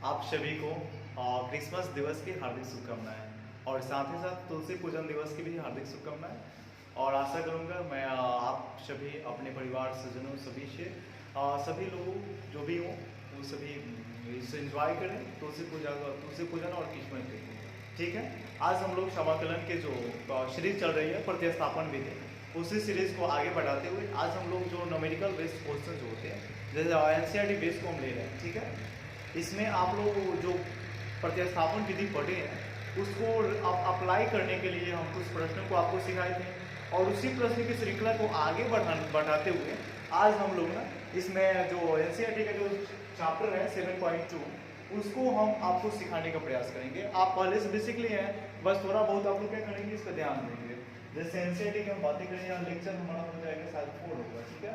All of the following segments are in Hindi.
आप सभी को क्रिसमस दिवस की हार्दिक शुभकामनाएं और साथ ही साथ तुलसी पूजन दिवस की भी हार्दिक शुभकामनाएं। और आशा करूंगा मैं आप सभी अपने परिवार स्वजनों सभी से सभी लोग जो भी हों वो सभी इसे एंजॉय करें, तुलसी पूजन और क्रिसमस डे को। ठीक है। आज हम लोग समाकलन के जो सीरीज चल रही है प्रतिस्थापन विधि, उसी सीरीज को आगे बढ़ाते हुए आज हम लोग जो न्यूमेरिकल बेस्ड क्वेश्चन होते हैं जैसे एनसीईआरटी बेस को हम ले रहे हैं। ठीक है। इसमें आप लोग जो प्रतिस्थापन विधि पढ़े हैं उसको अप्लाई करने के लिए हम कुछ प्रश्नों को आपको सिखाए थे और उसी प्रश्न की श्रृंखला को आगे बढ़ाते हुए आज हम लोग ना इसमें जो एनसीईआरटी का जो चैप्टर है 7.2 उसको हम आपको सिखाने का प्रयास करेंगे। आप पहले से बेसिकली हैं, बस थोड़ा बहुत आप लोग क्या करेंगे इस पर ध्यान देंगे। जैसे एनसीईआरटी की हम बातें करें, यहाँ लेक्चर हमारा हो जाएगा शायद 4 होगा। ठीक है।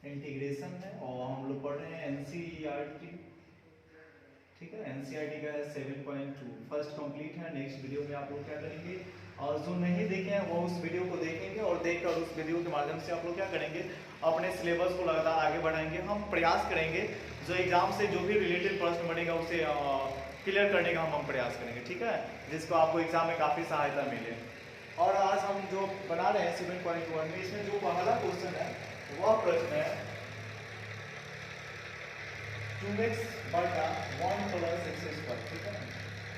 इंटीग्रेशन है और हम लोग पढ़ रहे हैं एनसीईआरटी। ठीक है। एनसीईआरटी का है 7.2 फर्स्ट कंप्लीट है। नेक्स्ट वीडियो में आप लोग क्या करेंगे और जो नहीं देखे हैं वो उस वीडियो को देखेंगे और देखकर उस वीडियो के माध्यम से आप लोग क्या करेंगे अपने सिलेबस को लगातार आगे बढ़ाएंगे। हम प्रयास करेंगे जो एग्जाम से जो भी रिलेटेड प्रश्न बनेगा उसे क्लियर करने का हम प्रयास करेंगे। ठीक है। जिसको आपको एग्जाम में काफ़ी सहायता मिले। और आज हम जो बना रहे हैं 7.1 में इसमें जो पहला क्वेश्चन है वह प्रश्न है 2x बटा 1 प्लस एक्स स्क्वायर। ठीक है।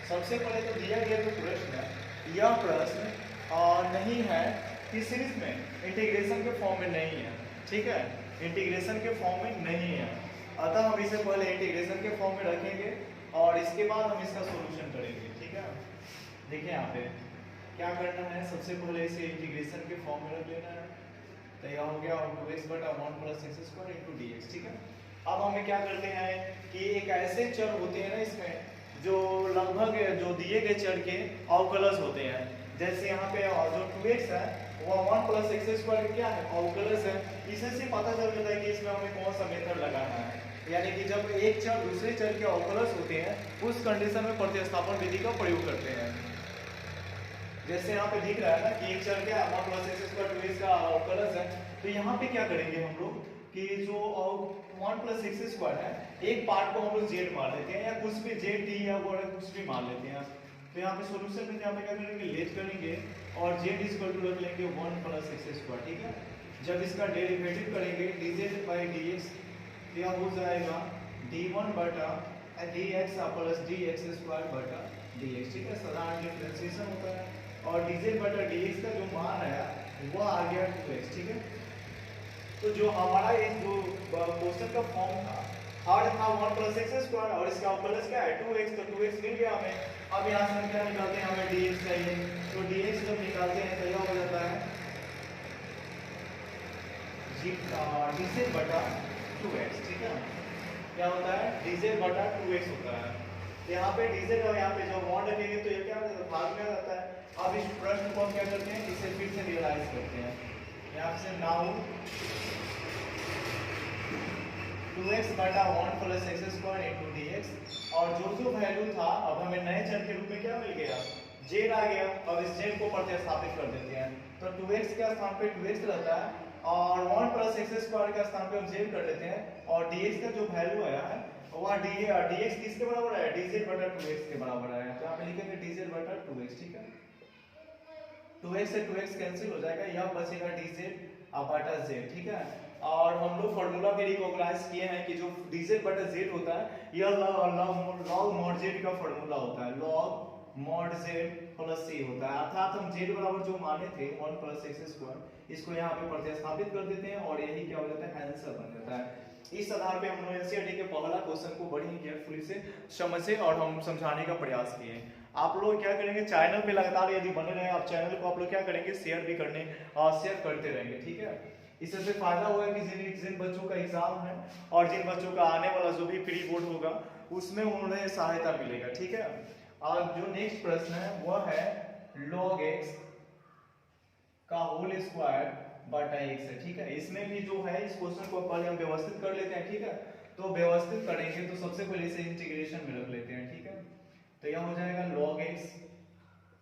सबसे पहले तो दिया गया जो प्रश्न है यह प्रश्न नहीं है कि सीरीज में इंटीग्रेशन के फॉर्म में नहीं है। ठीक है। इंटीग्रेशन के फॉर्म में नहीं है, अतः हम इसे पहले इंटीग्रेशन के फॉर्म में रखेंगे और इसके बाद हम इसका सॉल्यूशन करेंगे। ठीक है। देखिए यहाँ पे क्या करना है, सबसे पहले इसे इंटीग्रेशन के फॉर्म में रख लेना है। तो यह हो गया 2x बटा 1 plus x square into d x. ठीक है। अब हमें क्या करते हैं कि एक ऐसे चर होते हैं ना इसमें जो लगभग जो दिए गए चर के अवकलज होते हैं। जैसे यहाँ पे जो 2x है वह 1 प्लस एक्स स्क्वायर क्या है अवकलज है। इसे से पता चल जाता है कि इसमें हमें कौन सा मेथड लगाना है। यानी कि जब एक चर दूसरे चर के अवकलज होते हैं उस कंडीशन में प्रतिस्थापन विधि का प्रयोग करते हैं। जैसे यहाँ पे दिख रहा है ना कि एक चर क्या 1 प्लस एक्स स्क्वायर 2x का अवकलज है। तो यहाँ पे क्या करेंगे हम लोग कि जो 1 प्लस एक्स स्क्वायर है एक पार्ट को हम लोग z मान लेते हैं या कुछ भी z d या कुछ भी मान लेते हैं। तो यहाँ पे सॉल्यूशन में यहाँ पे क्या करेंगे लेट करेंगे और z इक्वल टू रख लेंगे 1 प्लस एक्स स्क्वायर। ठीक है। जब इसका डेरिवेटिव करेंगे dz बाई dx तो यह हो जाएगा d1 बटा dx प्लस dx स्क्वायर बटा dx। ठीक है। साधारण डिफरेंशिएशन होता है और dz बटा dx का जो मान है वह आ गया 2x। ठीक है। तो जो हमारा ये जो क्वेश्चन का फॉर्म था हार्ड था 1 प्लस एक्स स्क्वायर और इसका अवकलज क्या है 2x। तो 2x मिल गया हमें। अब यहाँ से हम क्या निकालते हैं, हमें dx चाहिए। तो dx जब निकालते हैं तो यह हो जाता है dz बटा 2x। ठीक है। क्या होता है dz बटा 2x होता है। यहाँ पे dz और यहाँ पे जब मॉड रखेंगे तो ये क्या होता है भाग में आ जाता है। अब इस प्रश्न को हम क्या करते हैं इसे फिर से रियलाइज करते हैं। यहाँ से नाउ 2x बटा 1 plus x square into dx और जो वैल्यू था अब हमें नए चर के रूप में क्या मिल गया z आ गया। अब इस z को प्रतिस्थापित कर देते हैं तो 2x के स्थान पे 2x रहता है और 1 प्लस एक्स स्क्वायर के स्थान पे हम z कर देते हैं और dx का जो वैल्यू आया है वह dx किसके बराबर है dz बटा 2x के बराबर है। तो यहाँ पे लिखेंगे dz बटा 2x। ठीक है। 2x से 2x कैंसिल हो जाएगा, यह बचेगा dz बटा z। ठीक है। और हम लोग फॉर्मूला भी रिकॉग्नाइज किए हैं कि जो dz बटा z होता है यह log mod z का फॉर्मूला होता है। log mod z plus c होता है। अर्थात हम z बराबर जो माने थे 1 प्लस एक्स स्क्वायर इसको यहाँ पे प्रतिस्थापित कर देते हैं और यही क्या हो जाता है आंसर बन जाता है। इस आधार पे हम लोग एनसीईआरटी के पहला क्वेश्चन को बड़ी ही केयरफुली से समझे और हम समझाने का प्रयास किए। आप लोग क्या करेंगे चैनल पे लगातार यदि बने रहे आप चैनल को आप लोग क्या करेंगे शेयर भी करने और शेयर करते रहेंगे। ठीक है। इससे फायदा होगा कि जिन बच्चों का एग्जाम है और जिन बच्चों का आने वाला जो भी प्री बोर्ड होगा उसमें उन्हें सहायता मिलेगा। ठीक है। और जो नेक्स्ट प्रश्न है वह है log x का होल स्क्वायर बटा x है। ठीक है। इसमें भी जो है इस क्वेश्चन को पहले हम व्यवस्थित कर लेते हैं। ठीक है। तो व्यवस्थित करेंगे तो सबसे पहले इसे इंटीग्रेशन में रख लेते हैं। ठीक है। तो यह हो जाएगा log x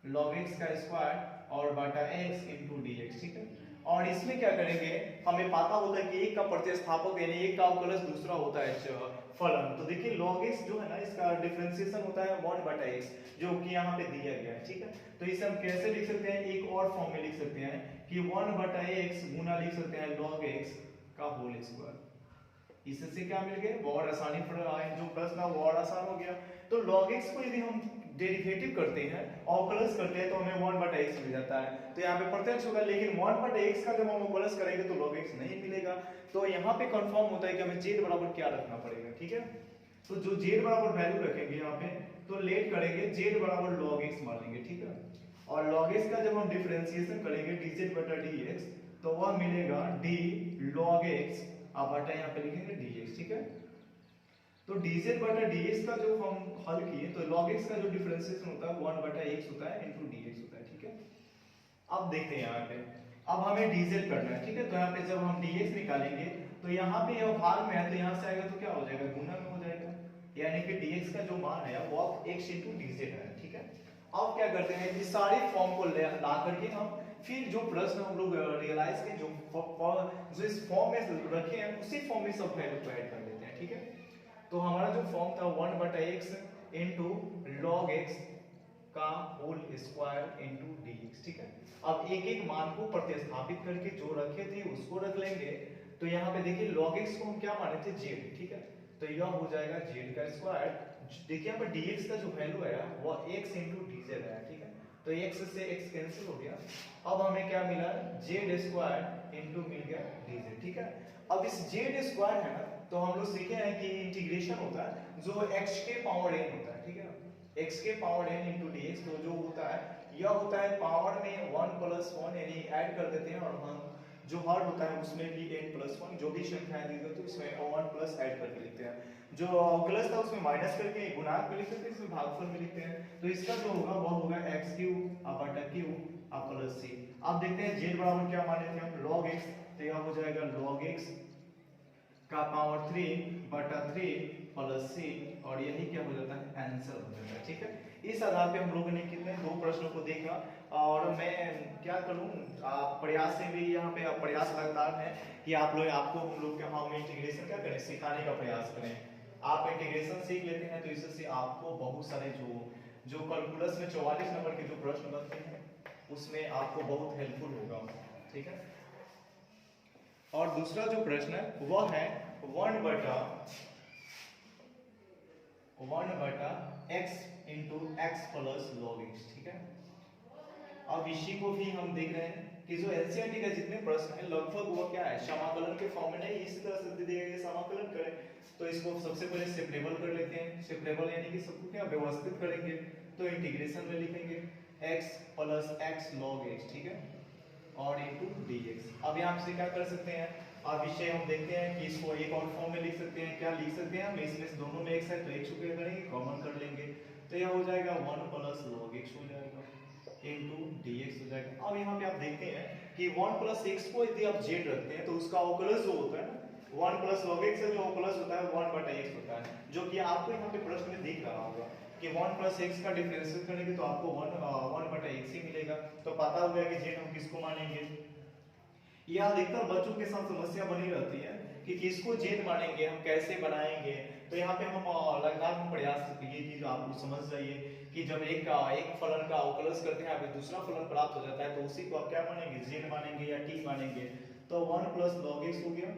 log x का स्क्वायर और बटा x इंटू डी एक्स, ठीक है। और इसमें क्या करेंगे, हमें पता होता है कि एक का प्रतिस्थापक यानी एक का अवकलज दूसरा होता है फलन। तो देखिए log x जो है ना, इसका डिफरेंशिएशन होता है 1 बटा x, जो कि यहाँ पे दिया गया है, ठीक है। तो इसे हम कैसे लिख सकते हैं, एक और फॉर्म में लिख सकते हैं कि 1 बटा x गुना लिख सकते हैं log x का होल स्क्वायर। इससे क्या मिल गया, बहुत आसानी पर जो प्रश्न है वो और आसान हो गया। तो log x को यदि हम डेरिवेटिव करते हैं और प्लस करते हैं तो हमें 1 बटा x मिल जाता है। तो यहाँ पे प्रत्यक्ष होगा, लेकिन 1 बटा x का जब हम प्लस करेंगे तो log x नहीं मिलेगा। तो यहाँ पे कंफर्म होता है कि हमें z बराबर क्या रखना पड़ेगा, ठीक है। तो जो z बराबर वैल्यू रखेंगे यहाँ पे, तो लेट करेंगे z बराबर log x मान लेंगे, ठीक है। और log x का जब हम डिफरेंशिएशन करेंगे dz बटा dx, तो वह मिलेगा d log x, आप बटा यहाँ पे लिखेंगे dx, ठीक है। तो dz बटा dx का जो हम हल किए, तो log x का जो डिफरेंशिएशन होता है 1 बटा x होता है इनटू dx होता है, ठीक है। अब देखते हैं यहाँ पे, अब हमें dz करना है, ठीक है। तो यहाँ पे जब हम dx निकालेंगे तो यहाँ पे यह भाग में है, तो यहाँ से आएगा तो क्या हो जाएगा, गुना में हो जाएगा, यानी कि dx का जो मान है वो x इंटू dz है, ठीक है। अब क्या करते हैं, इस सारे फॉर्म को ला करके हम फिर जो प्रश्न हम लोग रियलाइज के जो इस फॉर्म में रखे हैं उसी फॉर्म में सब वैल्यू को ऐड कर लेते हैं, ठीक है। तो हमारा जो फॉर्म था 1 बटा x इंटू log x का होल स्क्वायर इंटू dx, ठीक है। अब एक एक मान को प्रतिस्थापित करके जो रखे थे उसको रख लेंगे। तो यहाँ पे देखिए log x को हम क्या माने थे, z, ठीक है। तो यह हो जाएगा z का स्क्वायर। देखिए यहाँ पर dx का जो वैल्यू है वो x इंटू dz है, ठीक है। तो x से x कैंसिल हो गया। अब हमें क्या मिला, z स्क्वायर इंटू मिल गया dz, ठीक है। अब इस z स्क्वायर है ना, तो हम लोग सीखे हैं कि इंटीग्रेशन होता है जो x के पावर n होता है, ठीक है। x के पावर n इंटू dx, तो जो होता है यह होता है पावर में 1 प्लस 1, यानी ऐड कर देते हैं, और हम जो हर होता है उसमें भी n प्लस 1 जो भी संख्याएं दी गई तो उसमें 1 प्लस ऐड करके लिखते हैं। जो प्लस था उसमें माइनस करके गुणांक में लिख सकते हैं, इसमें भागफल में लिखते हैं। तो इसका जो होगा वह होगा x क्यूब बटा क्यूब प्लस c। अब देखते हैं z बराबर क्या माने थे हम, log x, तो यह हो जाएगा log x का पावर 3 बटा 3 प्लस c, और यही क्या हो जाता है, आंसर हो जाता है, ठीक है। इस आधार पे हम लोगों ने कितने दो प्रश्नों को देखा, और मैं क्या करूं, प्रयास से भी यहाँ पे प्रयास लगातार है कि आप लोग आपको हम लोग के हम इंटीग्रेशन क्या करें, सिखाने का प्रयास करें। आप इंटीग्रेशन सीख लेते हैं तो इससे आपको बहुत सारे जो कैलकुलस में 44 नंबर के जो प्रश्न बनते हैं उसमें आपको बहुत हेल्पफुल होगा, ठीक है। और दूसरा जो प्रश्न है वह है 1 बटा x into x plus log x, ठीक है। अब इसी को भी हम देख रहे हैं कि जो एनसीईआरटी का जितने प्रश्न है लगभग वो क्या है, समाकलन के फॉर्म में नहीं, इसी तरह से दिए गए समाकलन करें। तो इसको सबसे पहले सेपरेबल कर लेते हैं, सेपरेबल यानी कि सबको क्या व्यवस्थित करेंगे, तो इंटीग्रेशन में लिखेंगे x plus x log x, ठीक है, और इनटू dx। अब यहाँ से क्या कर सकते हैं, अब इसे हम देखते हैं कि इसको एक और फॉर्म में लिख सकते हैं, क्या लिख सकते हैं हम, इसमें से दोनों में x है तो x को क्या करेंगे, कॉमन कर लेंगे, तो यह हो जाएगा 1 प्लस log x हो जाएगा इनटू dx हो जाएगा। अब यहाँ पे आप देखते हैं कि 1 प्लस x को यदि आप z रखते हैं तो उसका अवकलज जो होता है ना, 1 प्लस log x जो अवकलज होता है 1 बटा x होता है, जो कि आपको यहाँ पे प्रश्न में दिख रहा होगा कि 1 प्लस x का डिफरेंशिएट करेंगे तो आपको 1 बटा x ही मिलेगा। तो पता हो गया कि z हम किसको मानेंगे। यह अधिकतर बच्चों के साथ समस्या बनी रहती है कि किसको z मानेंगे, हम कैसे बनाएंगे। तो यहाँ पे हम लगातार हम प्रयास ये चीज आप समझ जाइए कि जब एक फलन का अवकलज करते हैं फिर दूसरा फलन प्राप्त हो जाता है तो उसी को आप क्या मानेंगे, z मानेंगे या t मानेंगे। तो 1 प्लस log x हो गया,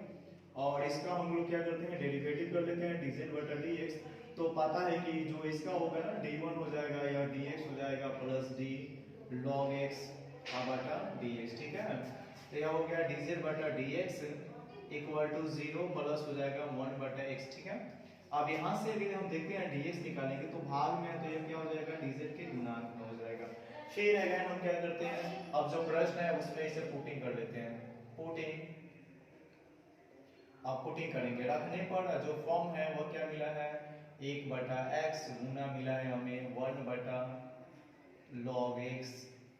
और इसका हम लोग क्या करते हैं, डेरिवेटिव कर लेते हैं dz बटा dx। तो पता है कि जो इसका होगा ना d1 हो जाएगा या dx हो जाएगा प्लस d log x बटा dx, ठीक है। तो यह हो गया dz बटा dx इक्वल टू 0 प्लस हो जाएगा 1 बटा x, ठीक है। अब यहाँ से अगर हम देखते हैं dx निकालेंगे तो भाग में है तो यह क्या हो जाएगा, dz के गुणांक में हो जाएगा। फिर अगर हम क्या करते हैं, अब जो प्रश्न है उसमें इसे पुटिंग कर लेते हैं, पुटिंग, अब पुटिंग करेंगे, रखने पर जो फॉर्म है वो क्या मिला है, 1 बटा x गुना मिला है हमें 1 बटा log x,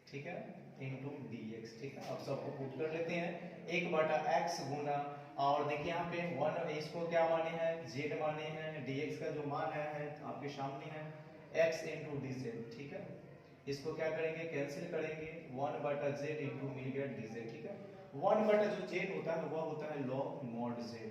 ठीक है, इनटू dx, ठीक है। अब सबको पुट कर लेते हैं, 1 बटा x गुना, और देखिए यहाँ पे 1 इसको क्या माने हैं, z माने हैं, dx का जो मान है आपके सामने है x इनटू dz, ठीक है। इसको क्या करेंगे, कैंसिल करेंगे, 1/z इंटू मिल गया dz, ठीक है। 1 जो z होता है वह होता है log mod z,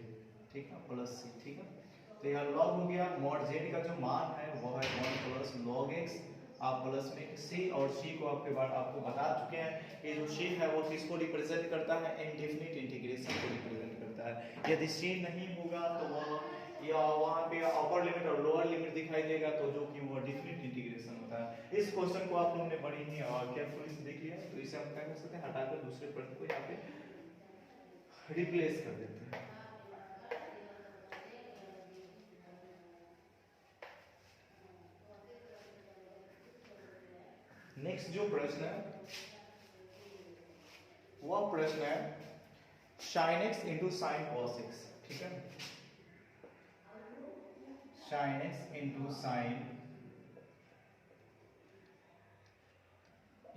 ठीक है, प्लस c, ठीक है। तो यह log हो गया, mod z का जो मान है वह है 1 प्लस log x, आप प्लस में c, और c को आपको बता चुके हैं, ये जो c है वो किसको रिप्रेजेंट करता है, इनडेफिनिट इंटीग्रेशन को रिप्रेजेंट करता है। यदि c नहीं होगा तो वह या वहाँ पे अपर लिमिट और लोअर लिमिट दिखाई देगा, तो जो कि वो डिफिनिट इंटीग्रेशन होता है। इस क्वेश्चन को आप लोगों ने बड़ी ही केयरफुली से देख लिया, तो इसे हम क्या कर सकते हैं, हटाकर दूसरे प्रश्न को यहाँ पे रिप्लेस कर देते हैं। नेक्स्ट जो प्रश्न है वह प्रश्न है sin x into sign cos x, ठीक है, sin x into sine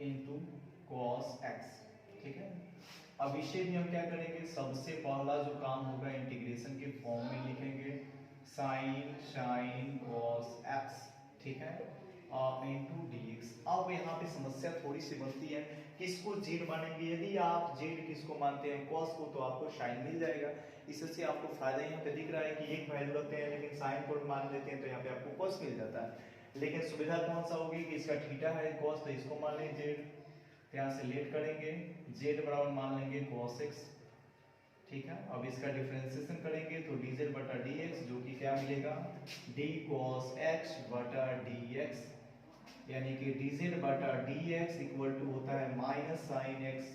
into cos x, ठीक है। अब इसे भी हम क्या करेंगे, सबसे पहला जो काम होगा इंटीग्रेशन के फॉर्म में लिखेंगे, sin cos x, ठीक है, इंटू dx। अब यहाँ पे समस्या थोड़ी सी बनती है, किसको z मानेंगे, यदि आप z किसको मानते हैं, cos को, तो आपको sin मिल जाएगा। इससे आपको फायदा यहाँ पे दिख रहा है कि एक वैल्यू रखते हैं लेकिन sin को मान लेते हैं, तो यहाँ पे आपको cos मिल जाता है। लेकिन सुविधा कौन सा होगी कि इसका थीटा है cos, तो इसको मान लेंगे z, यहाँ से लेट करेंगे, z बराबर मान लेंगे cos x, ठीक है। अब इसका डिफरेंशिएशन करेंगे तो dz बटा dx, जो कि क्या मिलेगा, d cos x बटा dx, यानी कि dz बटा dx इक्वल टू होता है माइनस साइन x,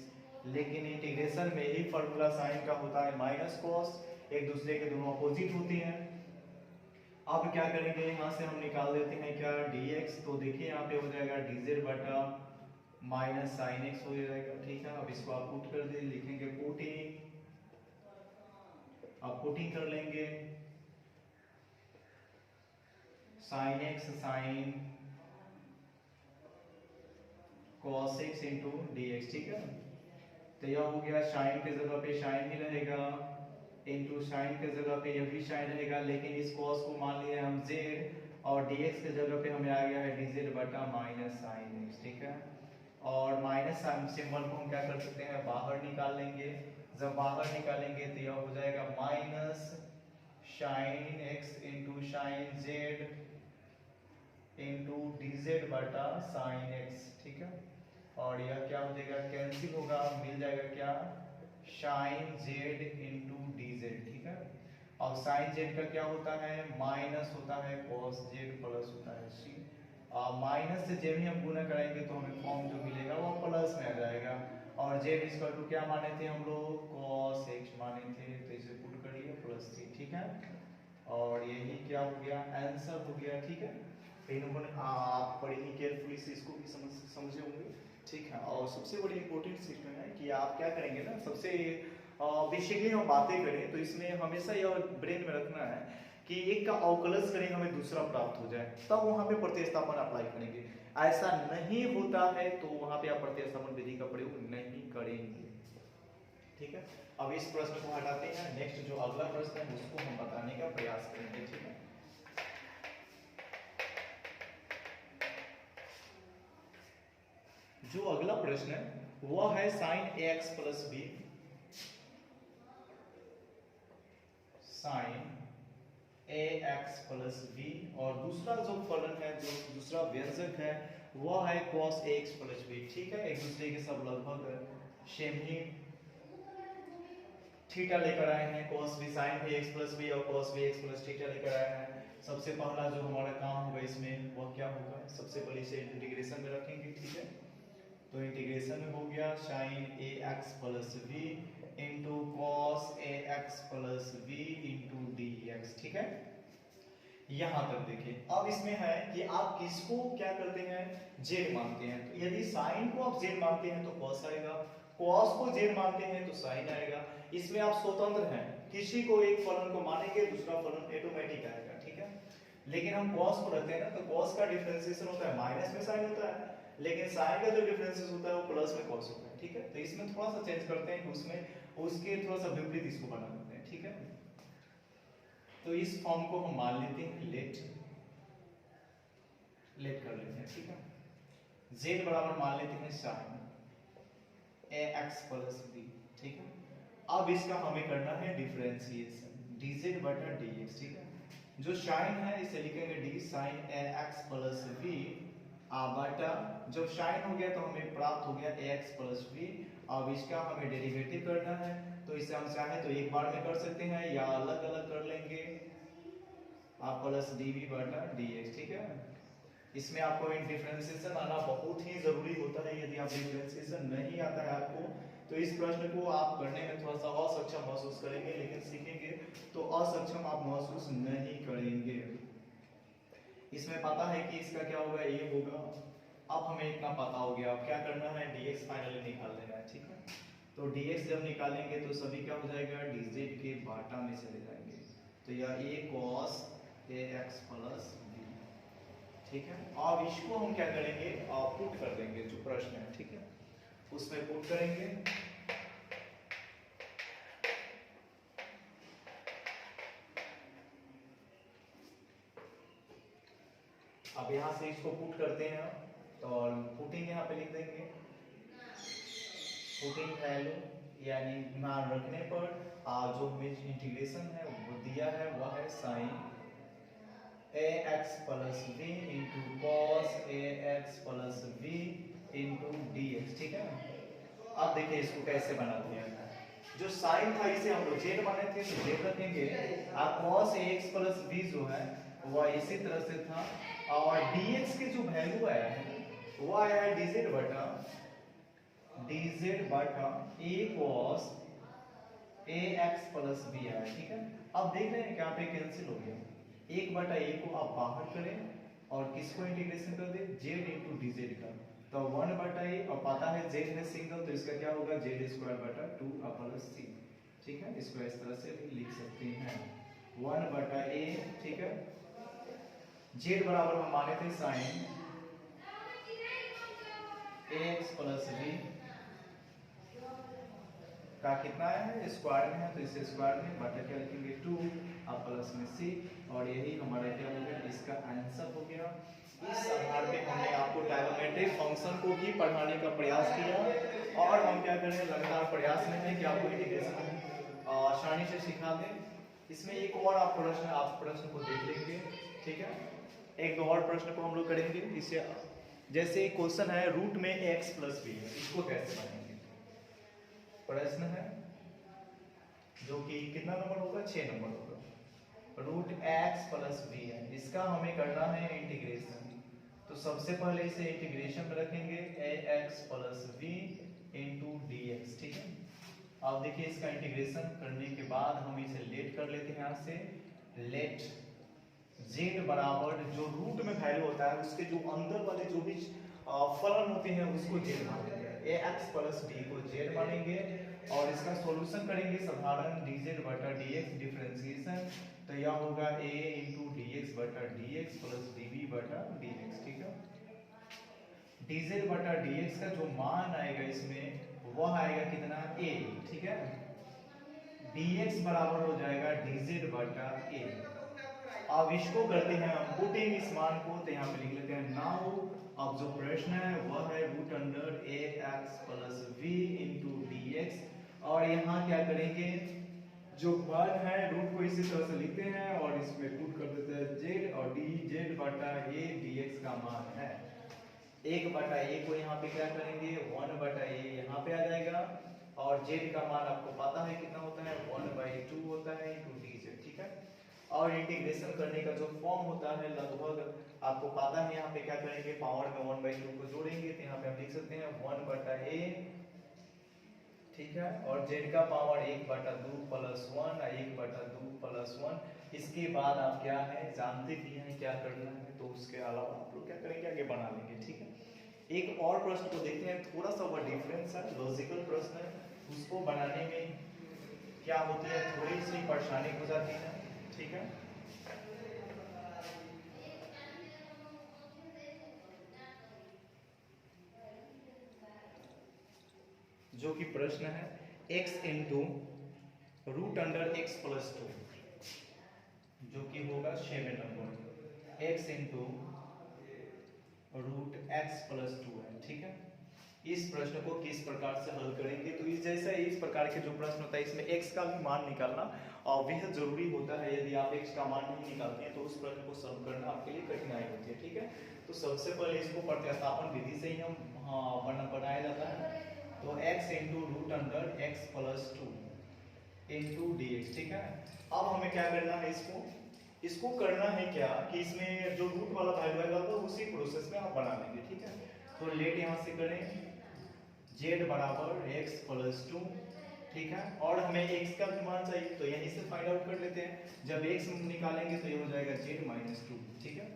लेकिन इंटीग्रेशन में ही फॉर्मूला साइन का होता है माइनस cos, एक दूसरे के दोनों अपोजिट होती हैं। अब क्या करेंगे, यहाँ से हम निकाल देते हैं क्या, dx, तो देखिए यहाँ पे हो जाएगा dz बटा माइनस साइन x हो जाएगा, ठीक है। अब इसको आप पुट कर दे, लिखेंगे पुटिंग, अब पुटिंग कर लेंगे, sine x sine cos x into dx, ठीक है। तो यह हो गया, साइन के जगह पे साइन ही रहेगा, इंटू साइन के जगह पे यह भी साइन रहेगा, लेकिन इस cos को मान लिया हम z, और dx के जगह पे हमें आ गया है dz बटा माइनस साइन x, ठीक है। और माइनस साइन सिंबल को हम क्या कर सकते हैं, बाहर निकाल लेंगे, जब बाहर निकालेंगे तो यह हो जाएगा minus sine x into sine z into dz बटा साइन x, ठीक है। और यह क्या हो जाएगा, कैंसिल होगा, मिल जाएगा क्या, साइन z इंटू dz, ठीक है। और साइन z का क्या होता है, माइनस होता है cos z प्लस होता है c, माइनस से जब भी हम गुना कराएंगे तो हमें फॉर्म जो मिलेगा वो प्लस में आ जाएगा। और z इक्वल टू क्या माने थे हम लोग, cos x माने थे, तो इसे पुट करिए प्लस c, ठीक है। और यही क्या हो गया, आंसर हो गया, ठीक है। आप बड़ी ही केयरफुली से इसको भी समझे होंगे, ठीक है। और सबसे बड़ी इंपॉर्टेंट चीज है कि आप क्या करेंगे ना, सबसे बेसिकली हम बातें करें तो इसमें हमेशा यह ब्रेन में रखना है कि एक का अवकलज करेंगे हमें दूसरा प्राप्त हो जाए, तब वहां पे प्रतिस्थापन अप्लाई करेंगे। ऐसा नहीं होता है तो वहां पे आप प्रतिस्थापन विधि का प्रयोग नहीं करेंगे, ठीक है। अब इस प्रश्न को हटाते हैं, नेक्स्ट जो अगला प्रश्न है उसको हम बताने का प्रयास करेंगे, ठीक है। जो अगला प्रश्न है वह है sine ax plus b, sine ax plus b, और दूसरा जो फलन है, जो दूसरा व्यंजक है वह है cos ax प्लस बी, ठीक है। एक दूसरे के सब लगभग सेम ही थीटा लेकर आए हैं, cos b sin भी x प्लस बी और cos b x plus theta लेकर आए हैं। सबसे पहला जो हमारा काम होगा इसमें वह क्या होगा, सबसे पहले इसे इंटीग्रेशन में रखेंगे, ठीक है। तो इंटीग्रेशन में हो गया sine ax plus b into cos ax plus b into dx, ठीक है। यहां तक देखिए, अब इसमें है कि आप किसको क्या करते हैं, z मानते हैं। तो यदि साइन को आप z मानते हैं तो cos आएगा, cos को z मानते हैं तो sin आएगा। इसमें आप स्वतंत्र हैं, किसी को एक फलन को मानेंगे दूसरा फलन ऑटोमेटिक आएगा, ठीक है। लेकिन हम cos को रखते हैं ना, तो cos का डिफरेंशिएशन होता है माइनस में sin होता है, लेकिन sin का जो डिफरेंशिएशन होता है वो प्लस में cos होता है, ठीक है। तो इसमें थोड़ा सा चेंज करते हैं, उसमें उसके थोड़ा सा विपरीत इसको बना देते हैं, ठीक है। तो इस फॉर्म को हम मान लेते हैं लेट कर लेते हैं, ठीक है। z बराबर मान लेते हैं साइन ax प्लस b, ठीक है। अब इसका हमें करना है डिफरेंशिएशन dz बटा dx, ठीक है। जो साइन है इसे लिखेंगे d sine ax plus b बटा, जब साइन हो गया तो हमें प्राप्त हो गया ax प्लस b। अब इसका हमें डेरिवेटिव करना है, तो इसे हम चाहे तो एक बार में कर सकते हैं या अलग अलग कर लेंगे, प्लस dv बटा dx, ठीक है। इसमें आपको डिफरेंशिएशन आना बहुत ही जरूरी होता है। यदि आप डिफरेंशिएशन नहीं आता है आपको, तो इस प्रश्न को आप करने में थोड़ा सा असक्षम महसूस करेंगे, लेकिन सीखेंगे तो असक्षम आप महसूस नहीं करेंगे। इसमें पता है कि इसका क्या होगा, ये होगा। अब हमें इतना पता हो गया, अब क्या करना है, dx फाइनली निकाल लेना है, ठीक है। तो dx जब निकालेंगे तो सभी क्या हो जाएगा, dz के बाटा में चले जाएंगे, तो यह a cos ax plus b, ठीक है। अब इसको हम क्या करेंगे, पुट कर देंगे, जो प्रश्न है, ठीक है, उसमें पुट करेंगे। अब यहां से इसको पुट करते हैं, तो पुटिंग यहाँ पे लिख देंगे, पुटिंग वैल्यू यानी मान रखने पर जो इंटीग्रेशन है वो दिया है वह है sine ax plus b into cos ax plus b into dx, ठीक है। अब देखिए इसको कैसे बनाते हैं। जो साइन था इसे हम लोग जेड माने थे, तो जेड रखेंगे। कॉस ax प्लस b जो है वह इसी तरह से था, और dx की जो वैल्यू आया है वो आया है dz बटा a cos ax plus b आया, ठीक है। अब देख रहे हैं क्या पे कैंसिल हो गया, एक बटा ए को आप बाहर करें और किसको इंटीग्रेशन कर दे, जेड इंटू डी का, तो 1 बटा ए, और पता है जेड है सिंगल, तो इसका क्या होगा, जेड स्क्वायर बटा 2 प्लस सी, ठीक है। इसको इस तरह से भी लिख सकते हैं 1 बटा ए, ठीक है। जेड बराबर हम माने थे साइन ax प्लस b का कितना है, स्क्वायर में है, तो इसे स्क्वायर में बटा क्या लिखेंगे 2 प्लस में c, और यही हमारा क्या हो गया, इसका आंसर हो गया। इस आधार पे हमने आपको ट्रायगोनोमेट्रिक फंक्शन को भी पढ़ाने का प्रयास किया, और हम क्या करें, लगातार प्रयास में हैं कि आपको इंटीग्रेशन आसानी से सिखा दें। इसमें एक और आप प्रश्न को देख लेंगे, ठीक है। एक दो और प्रश्न को हम लोग करेंगे। इसे जैसे क्वेश्चन है रूट में x प्लस बी है, इसको कैसे बनाएंगे, प्रश्न है जो कि कितना नंबर होगा, 6 नंबर होगा। रूट x प्लस बी है, इसका हमें करना है इंटीग्रेशन, तो सबसे पहले इसे इंटीग्रेशन में रखेंगे ax plus b into d x, ठीक है। अब देखिए इसका इंटीग्रेशन करने के बाद हम इसे लेट कर लेते हैं, यहाँ से लेट z बराबर जो रूट में वैल्यू होता है उसके जो अंदर वाले जो भी फलन होते हैं उसको z मानेंगे, ax प्लस b को z मानेंगे, और इसका सॉल्यूशन करेंगे साधारण dz बटा dx डिफरेंशिएशन, तो यह होगा a इंटू डी एक्स बटा dx प्लस dv बटा dx, ठीक है। dz बटा dx का जो मान आएगा इसमें वह आएगा कितना, a, ठीक है। dx बराबर हो जाएगा dz बटा a। अब इसको करते हैं हम पुटिंग इस मान को, तो यहाँ पे लिख लेते हैं नाउ। अब जो प्रश्न है वह है root under ax plus v into d x, और यहाँ क्या करेंगे, जो मान है रूट को इसी तरह से लिखते हैं और इसमें पुट कर देते हैं z, और dz बटा a dx का मान है 1 बटा a को यहाँ पे क्या करेंगे 1 बटा a यहाँ पे आ जाएगा, और z का मान आपको पता है कितना होता है 1/2 होता है इंटू dz, ठीक है। और इंटीग्रेशन करने का जो फॉर्म होता है लगभग आपको पता है, यहाँ पे क्या करेंगे पावर में 1/2 को जोड़ेंगे, तो यहाँ पे हम लिख सकते हैं 1 बटा a, ठीक है, और z का पावर 1/2 प्लस 1, 1/2 प्लस 1। इसके बाद आप क्या है जानते भी हैं क्या करना है, तो उसके अलावा आप लोग क्या करेंगे आगे बना लेंगे, ठीक है। एक और प्रश्न को देखते हैं, थोड़ा सा वह डिफरेंस है, लॉजिकल प्रश्न है, उसको बनाने में क्या होती है, थोड़ी सी परेशानी हो जाती है, ठीक है। जो कि प्रश्न है x into root under x plus 2, जो कि होगा 7 number, x into root x plus 2 है, ठीक है। इस प्रश्न को किस प्रकार से हल करेंगे, तो इस जैसे इस प्रकार के जो प्रश्न होता है इसमें x का भी मान निकालना बेहद जरूरी होता है। यदि आप x का मान नहीं निकालते हैं तो उस प्रश्न को सॉल्व करना आपके लिए कठिनाई होती है, ठीक है। तो सबसे पहले इसको प्रतिस्थापन विधि से ही हम बनाया जाता है। तो x into root under x plus 2 into d x, ठीक है। अब हमें क्या करना है, इसको करना है क्या कि इसमें जो रूट वाला वैल्यू आएगा तो उसी प्रोसेस में आप बना लेंगे, ठीक है। तो लेट यहाँ से करें z बराबर x प्लस 2, ठीक है। और हमें x का भी मान चाहिए तो यहीं से फाइंड आउट कर लेते हैं। जब x निकालेंगे तो ये हो जाएगा z माइनस 2, ठीक है।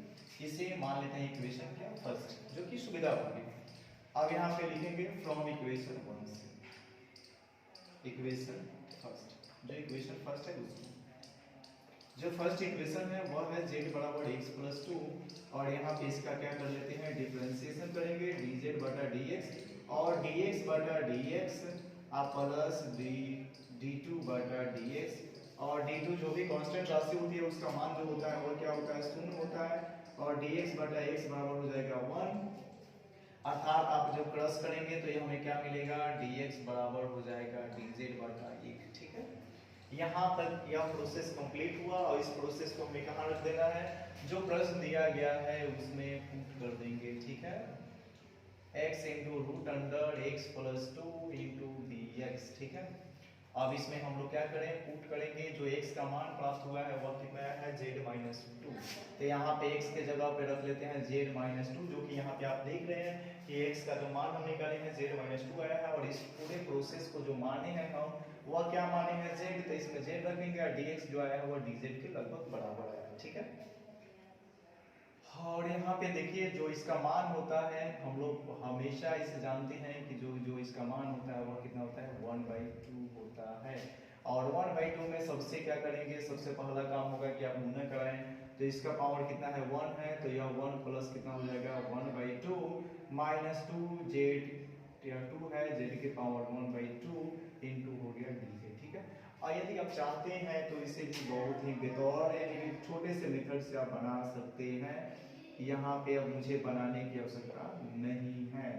इसे मान लेते हैं इक्वेशन क्या फर्स्ट, जो कि सुविधा होगी। अब यहाँ पे लिखेंगे फ्रॉम इक्वेशन 1 से इक्वेशन फर्स्ट, जो इक्वेशन फर्स्ट है उसमें जो फर्स्ट इक्वेशन है वह है z बराबर x प्लस 2, और यहाँ पे इसका क्या कर लेते हैं डिफरेंशिएशन करेंगे dz बटा dx, और dx बटा dx प्लस d2 बटा dx, और d2 जो भी कांस्टेंट राशि होती है उसका मान जो होता है वो क्या होता है, शून्य होता है, और dx बटा x बराबर हो जाएगा 1। अर्थात आप जब क्रॉस करेंगे तो ये हमें क्या मिलेगा, dx बराबर हो जाएगा dz बटा 1, ठीक है। यहाँ तक यह प्रोसेस कंप्लीट हुआ, और इस प्रोसेस को हमें कहाँ रख देना है, जो प्रश्न दिया गया है उसमें पुट कर देंगे, ठीक है। x into root under x plus 2 into d x, ठीक है। अब इसमें हम लोग क्या करें, पुट करेंगे। जो x का मान प्राप्त हुआ है वह कितना है, z माइनस 2। तो यहाँ पे x के जगह पे रख लेते हैं z माइनस 2, जो कि यहाँ पे आप देख रहे हैं कि x का जो मान हम निकाले हैं z माइनस 2 आया है, और इस पूरे प्रोसेस को जो माने हैं हम वह क्या माने हैं z, तो इसमें z रखेंगे, और dx जो आया है वह dz के लगभग बराबर आया है, ठीक है। और यहाँ पे देखिए जो इसका मान होता है, हम लोग हमेशा इसे जानते हैं कि जो इसका मान होता है वह कितना होता है, 1/2 होता है। और 1/2 में सबसे क्या करेंगे, सबसे पहला काम होगा कि आप गुणा कराएं। तो इसका पावर कितना है, 1 है, तो यह 1 प्लस कितना हो जाएगा, 1/2 माइनस 2z, 2 है, z के पावर 1/2 इंटू हो गया dz, ठीक है। और यदि आप चाहते हैं तो इसे भी बहुत ही बेतौर यानी छोटे से मेथड से आप बना सकते हैं। यहाँ पे अब मुझे बनाने की आवश्यकता नहीं है।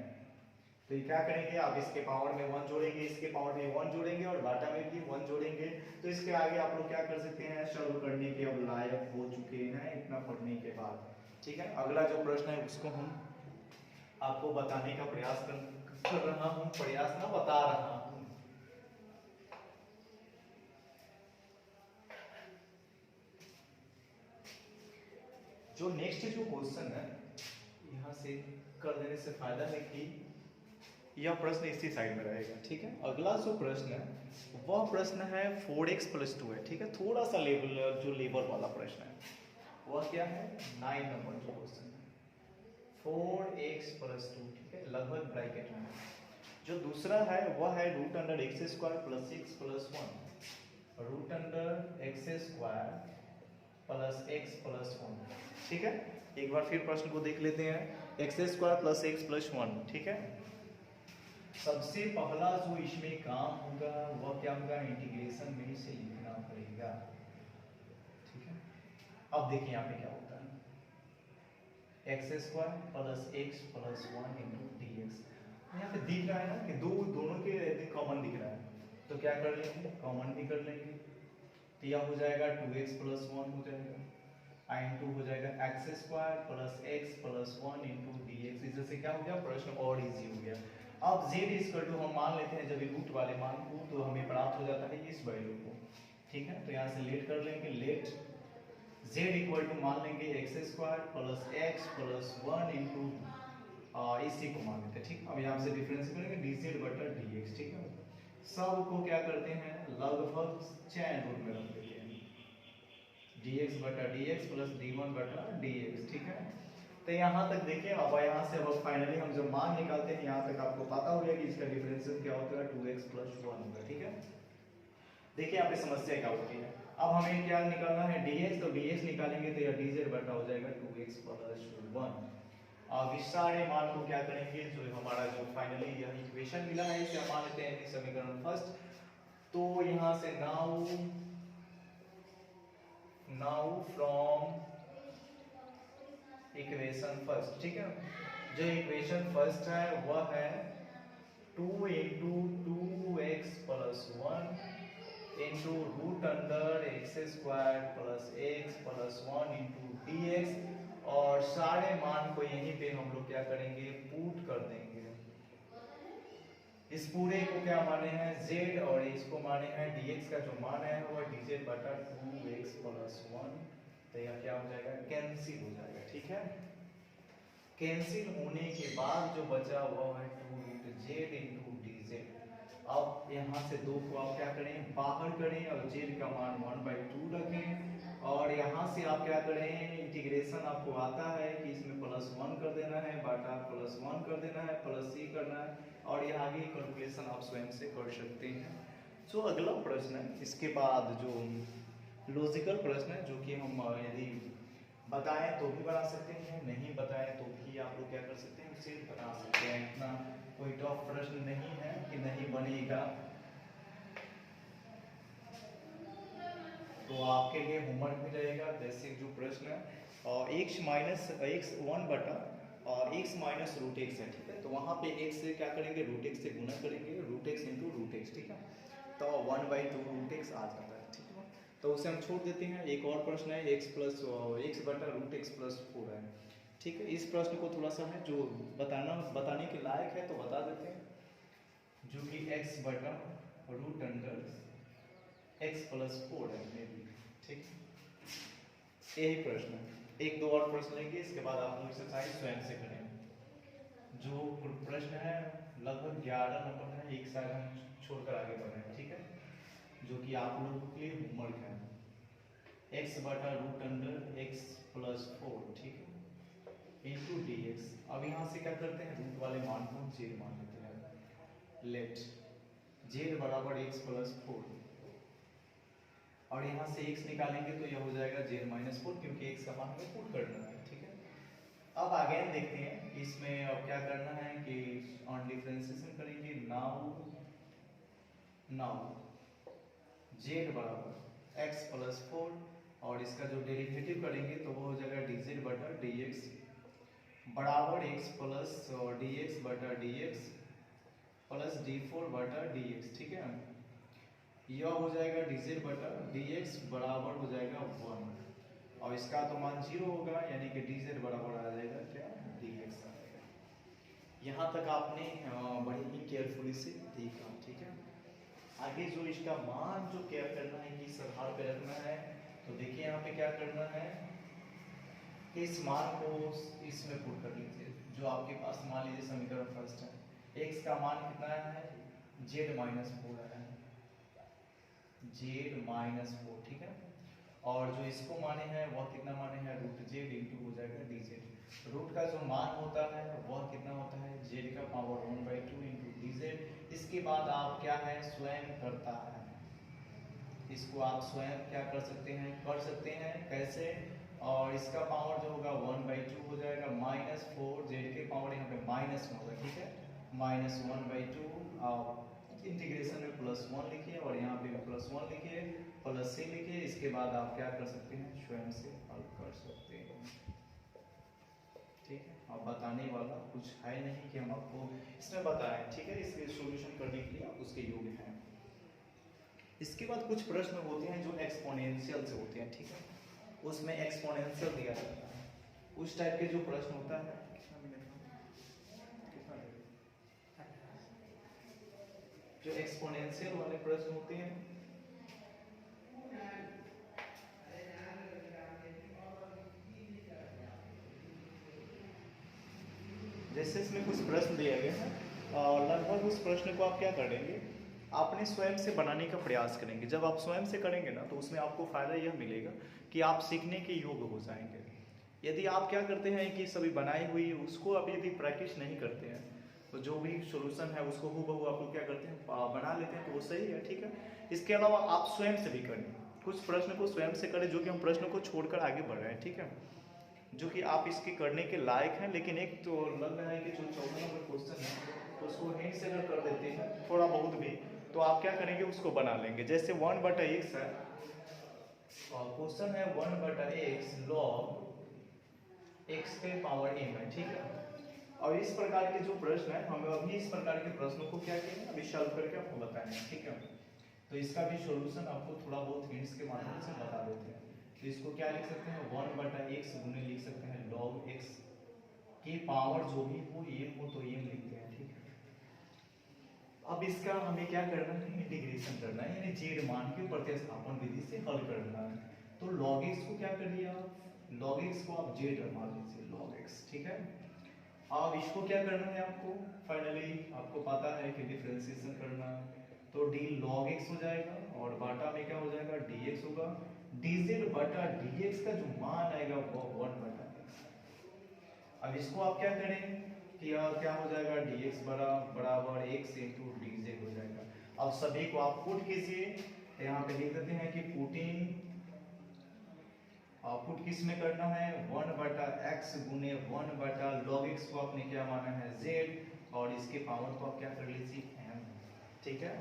तो ये क्या करेंगे, आप इसके पावर में 1 जोड़ेंगे, इसके पावर में 1 जोड़ेंगे, और बाटा में भी 1 जोड़ेंगे। तो इसके आगे आप लोग क्या कर सकते हैं, सॉल्व करने के अब लायक हो चुके हैं इतना पढ़ने के बाद, ठीक है। अगला जो प्रश्न है उसको हम आपको बताने का प्रयास कर रहा हूँ, प्रयास ना बता रहा हूँ। जो नेक्स्ट जो क्वेश्चन है यहाँ से कर देने से फायदा है कि यह प्रश्न इसी साइड में रहेगा, ठीक है। अगला जो प्रश्न है वह प्रश्न है 4x प्लस 2 है, ठीक है। थोड़ा सा लेवल वाला प्रश्न है, वह क्या है, 9 नंबर जो क्वेश्चन है 4x प्लस 2, ठीक है, लगभग ब्रैकेट में। जो दूसरा है वह है root under x square plus 6 plus 1, root under x square plus x plus 1, ठीक है। एक बार फिर प्रश्न को देख लेते हैं, x square plus x plus 1, ठीक है। सबसे पहला जो इसमें काम होगा वह क्या होगा, इंटीग्रेशन में से लिखना पड़ेगा, ठीक है। अब देखिए यहाँ पे क्या होता है, x square plus x plus 1 into d x. यहाँ पे दिख रहा है ना कि दोनों के कॉमन दिख रहा है, तो क्या कर लेंगे, कॉमन भी कर लेंगे। तो यह हो जाएगा 2x प्लस 1 हो जाएगा, इंटू हो जाएगा x square plus x plus 1 into d x. इससे से क्या हो गया, प्रश्न और इजी हो गया। अब z इक्वल टू हम मान लेते हैं जब रूट वाले मान को, तो हमें प्राप्त हो जाता है इस वैल्यू को, ठीक है। तो यहाँ से लेट कर लेंगे, लेट z इक्वल टू मान लेंगे x square plus x plus 1 into इसी को मान लेते हैं, ठीक। अब यहाँ से डिफरेंस करेंगे dz बटा dx, ठीक है। सब को क्या करते हैं, लगभग चैन रूल में रख देते हैं, dx बटा dx प्लस d1 बटा dx, ठीक है। तो यहाँ तक देखिए, अब यहाँ से अब फाइनली हम जब मान निकालते हैं यहाँ तक आपको पता हो गया कि इसका डिफरेंशियल क्या होता है, 2x प्लस 1 होगा, ठीक है। देखिए यहाँ पे समस्या क्या होती है, अब हमें क्या निकालना है dx, तो dx निकालेंगे तो यह dz बटा हो जाएगा 2x प्लस 1। अब इस सारे मान को क्या करेंगे, जो हमारा जो फाइनली यह इक्वेशन मिला है इसे मान लेते हैं समीकरण फर्स्ट। तो यहाँ से नाउ फ्रॉम इक्वेशन फर्स्ट, ठीक है। जो इक्वेशन फर्स्ट है वह है 2 into 2x plus 1 into root under x square plus x plus 1 into d x, और सारे मान को यहीं पे हम लोग क्या करेंगे, पुट कर देंगे। इस पूरे को क्या माने हैं z, और इसको माने हैं dx का जो मान है वह dz बटा 2x प्लस 1, तो यह क्या हो जाएगा, कैंसिल हो जाएगा। ठीक है, कैंसिल होने के बाद जो बचा वह है 2 इंटू जेड इंटू डी। अब यहाँ से 2 को आप क्या करें, बाहर करें, और z का मान 1/2 रखें, और यहाँ से आप क्या करें, इंटीग्रेशन आपको आता है कि इसमें प्लस 1 कर देना है, बाटा प्लस 1 कर देना है, प्लस c करना है, और यहाँ आगे कैलकुलेशन आप स्वयं से कर सकते हैं। सो अगला प्रश्न है, इसके बाद जो लॉजिकल प्रश्न है, जो कि हम यदि बताएं तो भी बना सकते हैं, नहीं बताएं तो भी आप लोग क्या कर सकते हैं, उसे बना सकते हैं। इतना कोई टफ प्रश्न नहीं है कि नहीं बनेगा। तो आपके लिए होमवर्क भी रहेगा, बेसिक जो प्रश्न है, और x माइनस एक्स 1 बटा और x माइनस रूट एक्स है। ठीक है, तो वहाँ पे x से क्या करेंगे, रूट एक्स से गुना करेंगे, root x into root x. ठीक है, तो 1/2 रूट एक्स आ जाता है। ठीक है, तो उसे हम छोड़ देते हैं। एक और प्रश्न है, x प्लस एक्स बटा रूट एक्स प्लस 4 है। ठीक है, इस प्रश्न को थोड़ा सा है जो बताने के लायक है तो बता देते हैं, जो कि x बटा रूट अंडर x प्लस 4 है मे बी। ठीक, यही प्रश्न है। एक दो और प्रश्न लेंगे, इसके बाद आप लोग एक्सरसाइज स्वयं से करें। जो प्रश्न है लगभग 11 नंबर है, एक साइड हम छोड़कर आगे बढ़ रहे हैं। ठीक है, जो कि आप लोगों के लिए होमवर्क है, x बटा रूट अंडर x प्लस 4, ठीक है, इंटू डी एक्स। अब यहाँ से क्या करते हैं, रूट वाले मान को z मान लेते हैं। लेट z बराबर x प्लस 4, और यहाँ से x निकालेंगे तो यह हो जाएगा z माइनस 4, क्योंकि x का मान हमें पुट करना है। ठीक है, अब आगे देखते हैं, इसमें अब क्या करना है कि ऑन डिफरेंशिएशन करेंगे। नाउ z बराबर x प्लस 4, और इसका जो डेरिवेटिव करेंगे तो वो हो जाएगा dz बटा dx बराबर x प्लस dx बटा dx प्लस d4 बटा dx। ठीक है, यह हो जाएगा dz बटा dx बराबर हो जाएगा 1, और इसका तो मान 0 होगा, यानी कि dz बराबर आ जाएगा क्या, dx आ जाएगा। यहाँ तक आपने बड़ी ही केयरफुली से देखा। ठीक है, आगे जो इसका मान जो क्या करना है कि इस आधार पे रखना है, तो देखिए यहाँ पे क्या करना है कि इस मान को इसमें पुट कर लीजिए। जो आपके पास मान लीजिए समीकरण फर्स्ट है, x का मान कितना है, z माइनस 4 है, z माइनस 4। ठीक है, और जो इसको माने हैं वह कितना माने हैं, रूट z इंटू हो जाएगा dz। रूट का जो मान होता है वह कितना होता है, z का पावर 1/2 इंटू dz। इसके बाद आप क्या है, स्वयं करता है, इसको आप स्वयं क्या कर सकते हैं, कैसे, और इसका पावर जो होगा 1/2 हो जाएगा, माइनस 4 z के पावर यहाँ पे माइनस में होगा। ठीक है, माइनस 1/2, इंटीग्रेशन में प्लस 1 लिखिए, और यहाँ पे प्लस 1 लिखिए, प्लस c लिखिए। इसके बाद आप क्या कर सकते हैं, स्वयं से हल कर सकते हैं। ठीक है, अब बताने वाला कुछ है नहीं कि हम आपको इसमें बताएं। ठीक है, इसके सॉल्यूशन करने के लिए आप उसके योग्य हैं। इसके बाद कुछ प्रश्न होते हैं जो एक्सपोनेंशियल से होते हैं। ठीक है, उसमें एक्सपोनेंशियल दिया जाता है, उस टाइप के जो प्रश्न होता है, जो एक्सपोनेंशियल वाले प्रश्न होते हैं, जैसे इसमें कुछ प्रश्न दिया गया है, और लगभग उस प्रश्न को आप क्या करेंगे, आपने स्वयं से बनाने का प्रयास करेंगे। जब आप स्वयं से करेंगे ना, तो उसमें आपको फायदा यह मिलेगा कि आप सीखने के योग्य हो जाएंगे। यदि आप क्या करते हैं कि सभी बनाई हुई उसको आप यदि प्रैक्टिस नहीं करते हैं, तो जो भी सॉल्यूशन है उसको हूबहू आप लोग क्या करते हैं, बना लेते हैं, तो वो सही है। ठीक है, इसके अलावा आप स्वयं से भी करें, कुछ प्रश्न को स्वयं से करें, जो कि हम प्रश्न को छोड़कर आगे बढ़ रहे हैं। ठीक है, जो कि आप इसके करने के लायक हैं। लेकिन एक तो लग रहा है कि जो 14 नंबर क्वेश्चन है, तो उसको हिंट से अगर कर देते हैं थोड़ा बहुत भी, तो आप क्या करेंगे, उसको बना लेंगे। जैसे 1/x है, क्वेश्चन है 1/x लॉग x के पावर m है। ठीक है, और इस प्रकार के जो प्रश्न है हमें अभी इस प्रकार के प्रश्नों को क्या करेंगे अभी सॉल्व करके आपको बताएंगे, ठीक है। तो इसका भी सॉल्यूशन आपको थोड़ा बहुत हिंट्स के माध्यम से बता देते हैं। तो इसको क्या लिख सकते हैं 1/x गुने लिख सकते हैं log x की पावर जो भी हो m हो तो m लिखते हैं, ठीक है। अब इसका हमें क्या करना है इंटीग्रेशन करना है, यानी z मान के प्रतिस्थापन विधि से हल करना है। तो log x को क्या कर लिया आप, log x को आप z मान लीजिए log x, ठीक है। अब इसको क्या करना है आपको, फाइनली आपको पता है कि डिफरेंशिएशन करना है, तो d log x हो जाएगा और बाटा में क्या हो जाएगा dx होगा, dz बटा dx का जो मान आएगा वो 1/x। अब इसको आप क्या करें कि क्या हो जाएगा dx बराबर x इंटू dz हो जाएगा। अब सभी को आप पुट कीजिए, तो यहाँ पे लिख देते हैं कि पुट किस में करना है 1/x गुने 1/log x को आपने क्या माना है z और इसके पावर को आप क्या कर लीजिए m, ठीक है।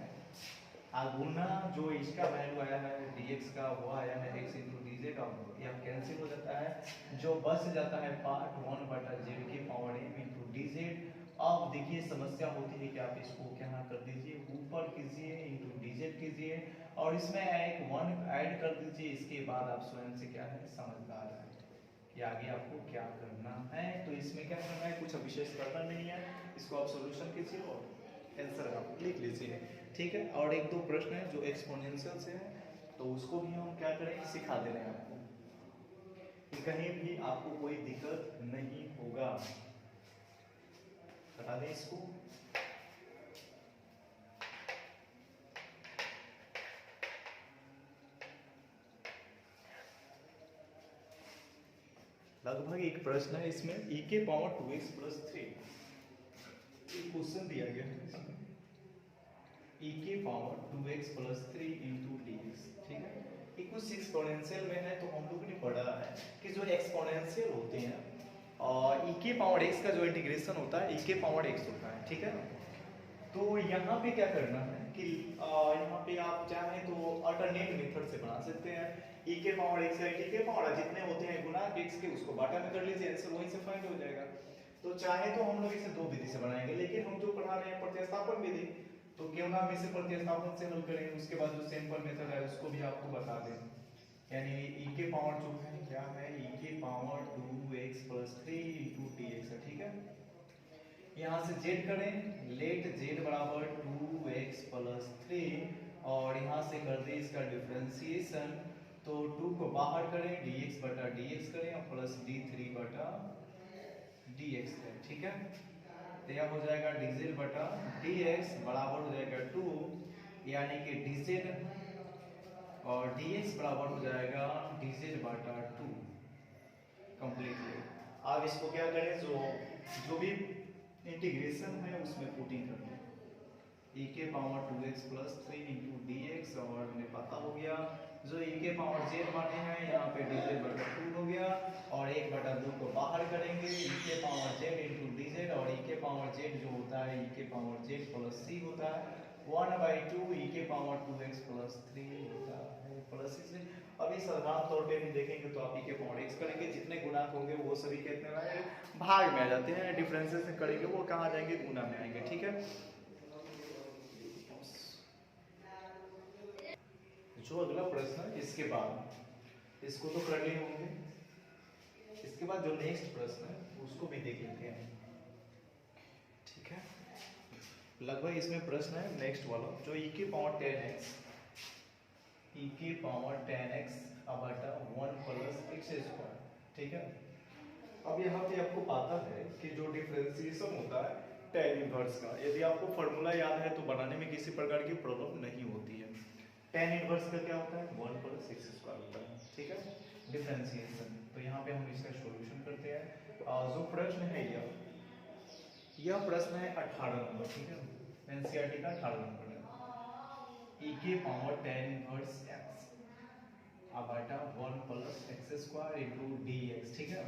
गुना जो इसका वैल्यू आया है dx का वो आया है x इंटू dz का, यह कैंसिल हो जाता है, जो बच जाता है पार्ट 1/z की पावर m इंटू dz। अब देखिए समस्या होती है कि आप इसको क्या कर दीजिए ऊपर कीजिए इंटू dz कीजिए और इसमें एक 1 ऐड कर दीजिए, इसके बाद आप स्वयं से क्या है समझदार है कि आगे आपको क्या करना है। तो इसमें क्या करना है कुछ विशेष करना नहीं है, इसको आप सॉल्यूशन कीजिए और आंसर आप लिख लीजिए, ठीक है। और एक दो प्रश्न है जो एक्सपोनेंशियल से है तो उसको भी हम क्या करें सिखा दे रहे हैं आपको कि कहीं भी आपको कोई दिक्कत नहीं होगा। बता दें इसको, लगभग एक प्रश्न है इसमें e के पावर 2x प्लस 3, एक क्वेश्चन दिया गया है e के power 2x plus 3 into dx, ठीक है। ये कुछ एक्सपोनेंशियल में है, तो हम लोग ने पढ़ा है कि जो एक्सपोनेंशियल होते हैं और e के पावर x का जो इंटीग्रेशन होता है e के पावर x होता है, ठीक है। तो यहाँ पे क्या करना है कि यहाँ पे आप चाहें तो अल्टरनेट मेथड से बना सकते हैं, e के पावर x है e के पावर जितने होते हैं गुना x के उसको बाटा में कर लीजिए, आंसर वहीं से फाइंड हो जाएगा। तो चाहे तो हम लोग इसे दो विधि से बनाएंगे, लेकिन हम जो पढ़ा रहे हैं प्रतिस्थापन विधि, तो क्यों ना हम इसे प्रतिस्थापन से हल करें, उसके बाद जो सिंपल मेथड है उसको भी आपको बता दें। यानी e के पावर जो है क्या है e के power 2x plus 3 into dx है, ठीक है। यहाँ से z करें, लेट z बराबर 2x प्लस 3 और यहाँ से कर दे इसका डिफरेंशिएशन, तो 2 को बाहर करें dx बटा dx करें और प्लस d3 बटा dx करें, ठीक है। तो यह हो जाएगा dz बटा dx बराबर हो जाएगा 2, यानी कि dz और dx बराबर हो जाएगा dz बटा 2 कंप्लीटली। अब इसको क्या करें जो भी इंटीग्रेशन है उसमें पुटिंग करना है e के power 2x plus 3 into dx और हमें पता हो गया जो e के पावर z माने हैं यहाँ पे dz बटा 2 हो गया और 1/2 को बाहर करेंगे e के पावर z इंटू dz और e के पावर z जो होता है e के पावर z प्लस c होता है 1/2 e के पावर 2x प्लस 3 होता है प्लस c से। अभी साधारण तौर पे भी देखेंगे तो आप e के पावर x करेंगे, जितने गुणक होंगे वो सभी कितने आएंगे भाग में आ जाते हैं, डिफरेंसेस करेंगे वो कहाँ जाएंगे गुना में आएंगे, ठीक है। जो अगला प्रश्न है इसके बाद इसको तो कर लिए होंगे, इसके बाद जो नेक्स्ट प्रश्न है उसको भी देख लेते हैं, ठीक है। लगभग इसमें प्रश्न है नेक्स्ट वाला जो e के पावर 10x बटा 1 प्लस x स्क्वायर, ठीक है। अब यहाँ पे आपको पता है कि जो डिफरेंशिएशन होता है tan इनवर्स का, यदि आपको फॉर्मूला याद है तो बनाने में किसी प्रकार की प्रॉब्लम नहीं होती है। tan इनवर्स का क्या होता है 1 प्लस x स्क्वायर होता है, ठीक है, डिफरेंशिएशन। तो यहाँ पे हम इसका सॉल्यूशन करते हैं। जो प्रश्न है यह प्रश्न है 18 नंबर, ठीक है, एनसीईआरटी का 18 नंबर है। e के पावर tan इनवर्स x बटा 1 plus x square into dx, ठीक है।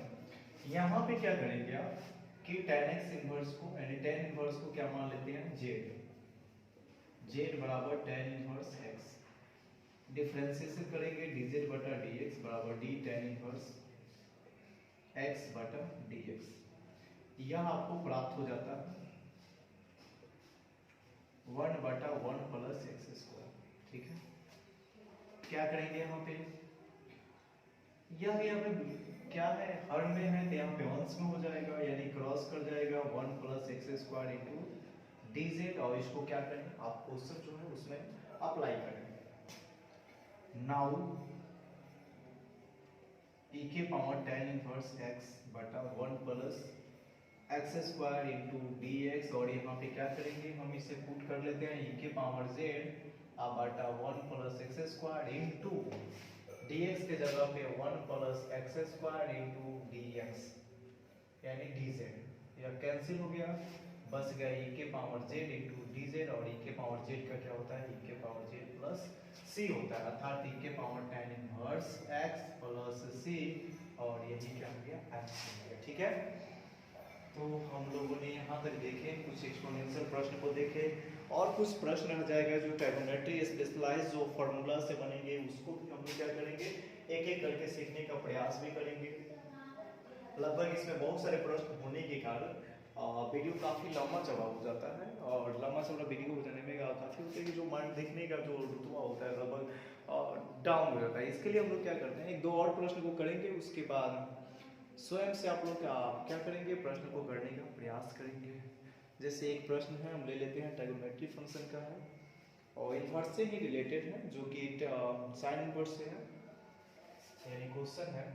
यहाँ पे क्या करेंगे आप कि tan x इनवर्स को यानी tan इनवर्स को क्या मान लेते हैं z बराबर tan इनवर्स x, डिफरेंशिएशन करेंगे dz बटा dx बराबर d tan इनवर्स x बटा dx। यह आपको प्राप्त हो जाता है 1/1 प्लस एक्स स्क्वायर। ठीक है, क्या करेंगे यहाँ पे, यह यहाँ पे क्या है, हर में है तो यहाँ पे अंश में हो जाएगा, यानी क्रॉस कर जाएगा 1 plus x square into dz, और इसको क्या करें आप क्वेश्चन जो है उसमें अप्लाई करें। नाउ e के पावर tan इनवर्स x बटा 1 plus x square into d x, और यहाँ पे क्या करेंगे हम इसे पुट कर लेते हैं e के पावर z बटा 1 plus x square into d x के जगह पे 1 plus x square into d x यानी डी जेड, यह कैंसिल हो गया, बस गया e के power z into d Z, और e के पावर z का क्या होता है e के पावर z प्लस c होता है, अर्थात e के power tan inverse x plus c, और यही क्या हो गया x हो गया। ठीक है, तो हम लोगों ने यहाँ तक देखे, कुछ एक्सपोनेंशियल प्रश्न को देखे, और कुछ प्रश्न रह जाएगा जो ट्रिग्नोमेट्री स्पेशलाइज जो फॉर्मूला से बनेंगे उसको भी हम लोग क्या करेंगे एक एक करके सीखने का प्रयास भी करेंगे। लगभग इसमें बहुत सारे प्रश्न होने के कारण वीडियो काफ़ी लंबा चौड़ा हो जाता है, और लंबा चौड़ा वीडियो हो जाने में काफ़ी होता है कि जो माइंड देखने का जो रुतबा होता है लगभग डाउन हो जाता है। इसके लिए हम लोग क्या करते हैं, एक दो और प्रश्न को करेंगे, उसके बाद स्वयं से आप लोग क्या करेंगे, प्रश्न को करने का प्रयास करेंगे। जैसे एक प्रश्न है हम ले लेते हैं, ट्रिग्नोमेट्री फंक्शन का है और इनवर्स से ही रिलेटेड है, जो कि साइन इनवर्स से है, यानी क्वेश्चन है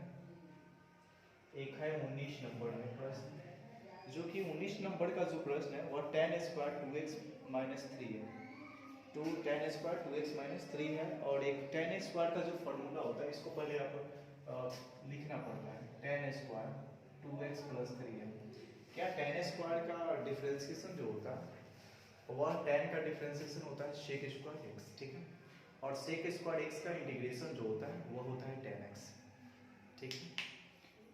एक है 19 नंबर में प्रश्न, जो कि 19 नंबर का जो प्रश्न है वह tan स्क्वायर 2x माइनस 3 है, तो tan स्क्वायर 2x माइनस 3 है, और एक tan स्क्वायर का जो फॉर्मूला होता है इसको पहले आप लिखना पड़ता है, tan स्क्वायर 2x प्लस 3 है। क्या tan स्क्वायर का डिफरेंशिएशन जो होता है वह tan का डिफरेंशिएशन होता है sec स्क्वायर x, ठीक है, और sec स्क्वायर x का इंटीग्रेशन जो होता है वह होता है tan x, ठीक है।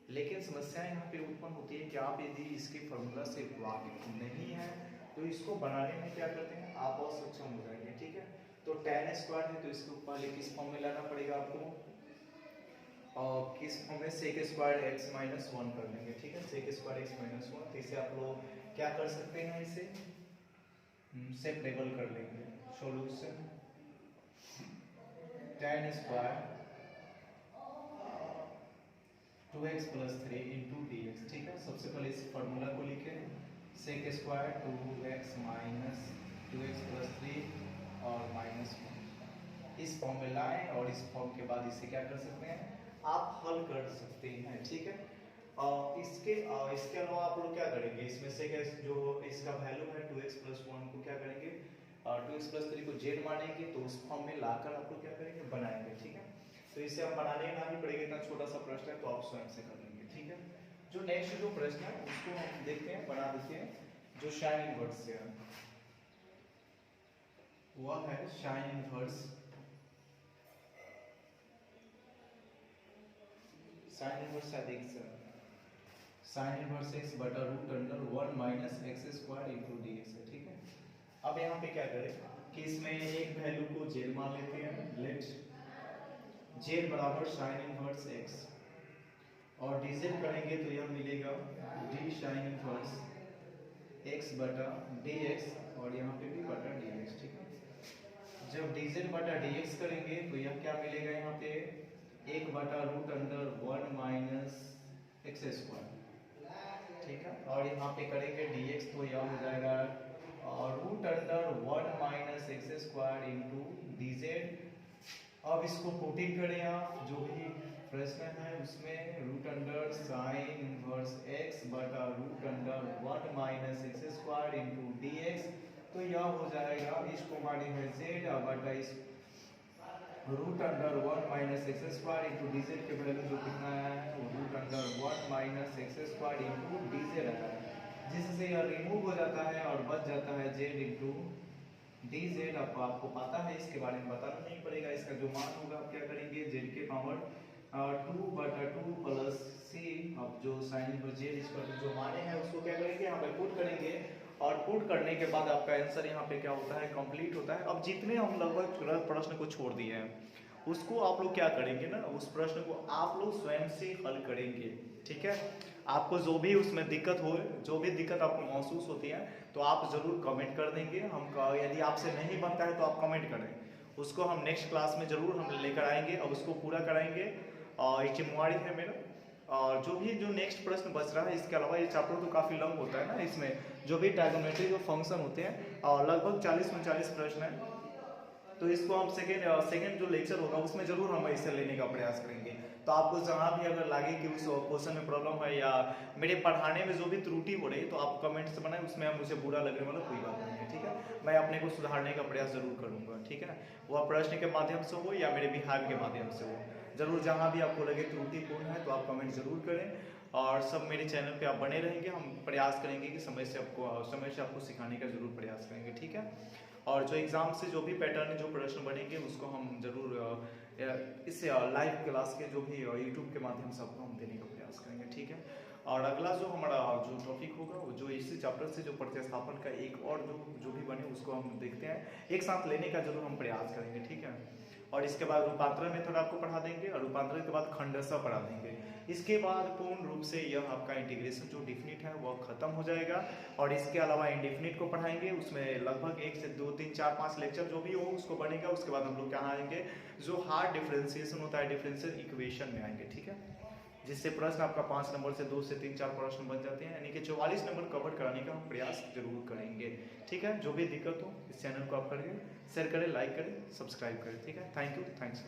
लेकिन समस्या यहाँ पे उत्पन्न होती है कि आप यदि इसके फॉर्मूला से वाकिफ नहीं है तो इसको बनाने में क्या करते हैं आप बहुत सक्षम हो जाएंगे, ठीक है। तो tan स्क्वायर है तो इसको पहले किस फॉर्म में लाना पड़ेगा आपको, और किस फॉर्म में sec स्क्वायर x माइनस 1 कर लेंगे, ठीक है, sec स्क्वायर x माइनस 1, तो इसे आप लोग क्या कर सकते हैं, इसे सेपरेबल कर लेंगे। Solution tan square 2x plus 3 into d x, ठीक है। सबसे पहले इस फॉर्मूला को लिखें, sec square 2x minus 2x plus 3 और माइनस 1, इस फॉर्म में लाएं, और इस फॉर्म के बाद इसे क्या कर सकते हैं आप हल कर सकते हैं, ठीक है। इसके अलावा आप लोग क्या करेंगे, इसमें से जो इसका वैल्यू है 2x प्लस 1 को क्या करेंगे 2x प्लस 3 को z मानेंगे, तो उस फॉर्म में लाकर आप लोग क्या करेंगे बनाएंगे, ठीक है। तो इसे हम बनाने ना ही पड़ेगा, इतना छोटा सा प्रश्न है तो आप स्वयं से कर लेंगे, ठीक है। जो नेक्स्ट जो प्रश्न है उसको हम देखते हैं, बना देते हैं, जो साइन इनवर्स से है वह है sine inverse, sine inverse sine inverse x बटा root under 1 minus x square into d x है, ठीक है। अब यहाँ पे क्या करें कि इसमें एक वैल्यू को z मान लेते हैं, लेट z बराबर साइन इनवर्स x, और dz करेंगे तो यह मिलेगा d साइन इनवर्स x बटा dx, और यहाँ पे भी बटा dx, ठीक है। जब dz बटा dx करेंगे तो यह क्या मिलेगा, यहाँ पे 1 बटा root under 1 minus x square, ठीक है, और यहाँ पे करेंगे dx तो यह हो जाएगा root under 1 minus x square into dz। अब इसको पुटिंग करें आप, जो भी प्रश्न है उसमें root under sine inverse x बटा root under 1 minus x square into d x, तो यह हो जाएगा, इसको माने है z बटा इस root under 1 minus x square into d z के वैल्यू जो कितना है वो root under 1 minus x square into d z है, जिससे यह रिमूव हो जाता है और बच जाता है z इंटू डी जेड। अब आपको पता है, इसके बारे में बताना नहीं पड़ेगा, इसका जो मान होगा आप क्या करेंगे z के पावर 2 बटा 2 प्लस c, अब जो साइन इनवर्स z इसका जो माने हैं उसको क्या करेंगे यहाँ पे पुट करेंगे, और पुट करने के बाद आपका आंसर यहाँ पे क्या होता है कंप्लीट होता है। अब जितने हम लगभग प्रश्न को छोड़ दिए हैं उसको आप लोग क्या करेंगे ना, उस प्रश्न को आप लोग स्वयं से हल करेंगे, ठीक है। आपको जो भी उसमें दिक्कत हो, जो भी दिक्कत आपको महसूस होती है तो आप ज़रूर कमेंट कर देंगे। हम यदि आपसे नहीं बनता है तो आप कमेंट करें, उसको हम नेक्स्ट क्लास में ज़रूर हम लेकर आएंगे और उसको पूरा कराएंगे। और ये जिम्मेवारी है मेरा। और जो नेक्स्ट प्रश्न बच रहा है, इसके अलावा ये चैप्टर तो काफ़ी लंब होता है ना, इसमें जो भी ट्रायगोनोमेट्री जो फंक्शन होते हैं और लगभग 40-39 प्रश्न है, तो इसको हम सेकेंड जो लेक्चर होगा उसमें जरूर हम इसे लेने का प्रयास करेंगे। तो आपको जहाँ भी अगर लगे कि उस क्वेश्चन में प्रॉब्लम है या मेरे पढ़ाने में जो भी त्रुटि हो रही है तो आप कमेंट्स बनाएं, उसमें मुझे बुरा लगने वाला कोई बात नहीं है, ठीक है। मैं अपने को सुधारने का प्रयास जरूर करूंगा, ठीक है। वह प्रश्न के माध्यम से हो या मेरे बिहार के माध्यम से हो, जरूर जहाँ भी आपको लगे त्रुटिपूर्ण है तो आप कमेंट जरूर करें। और सब मेरे चैनल पे आप बने रहेंगे, हम प्रयास करेंगे कि समय से आपको सिखाने का जरूर प्रयास करेंगे, ठीक है। और जो एग्ज़ाम से जो भी पैटर्न जो प्रश्न बनेंगे उसको हम जरूर इस लाइव क्लास के जो भी यूट्यूब के माध्यम से आपको हम देने का प्रयास करेंगे, ठीक है। और अगला जो हमारा जो टॉपिक होगा वो जो इसी चैप्टर से जो प्रतिस्थापन का एक और जो भी बने उसको हम देखते हैं, एक साथ लेने का जरूर हम प्रयास करेंगे, ठीक है। और इसके बाद रूपांतरण मेथड आपको पढ़ा देंगे और रूपांतरण के बाद खंडशः पढ़ा देंगे। इसके बाद पूर्ण रूप से यह आपका इंटीग्रेशन जो डिफिनिट है वह खत्म हो जाएगा। और इसके अलावा इंडिफिनिट को पढ़ाएंगे, उसमें लगभग 1 से 2 3 4 5 लेक्चर जो भी हो उसको बनेगा। उसके बाद हम लोग क्या आएंगे, जो हार्ड डिफरेंशिएशन होता है डिफरेंशियल इक्वेशन में आएंगे, ठीक है। जिससे प्रश्न आपका 5 नंबर से 2 से 3 4 प्रश्न बन जाते हैं, यानी कि 44 नंबर कवर कराने का हम प्रयास जरूर करेंगे, ठीक है। जो भी दिक्कत हो इस चैनल को आप करेंगे, शेयर करें, लाइक करें, सब्सक्राइब करें, ठीक है। Thank you, thanks.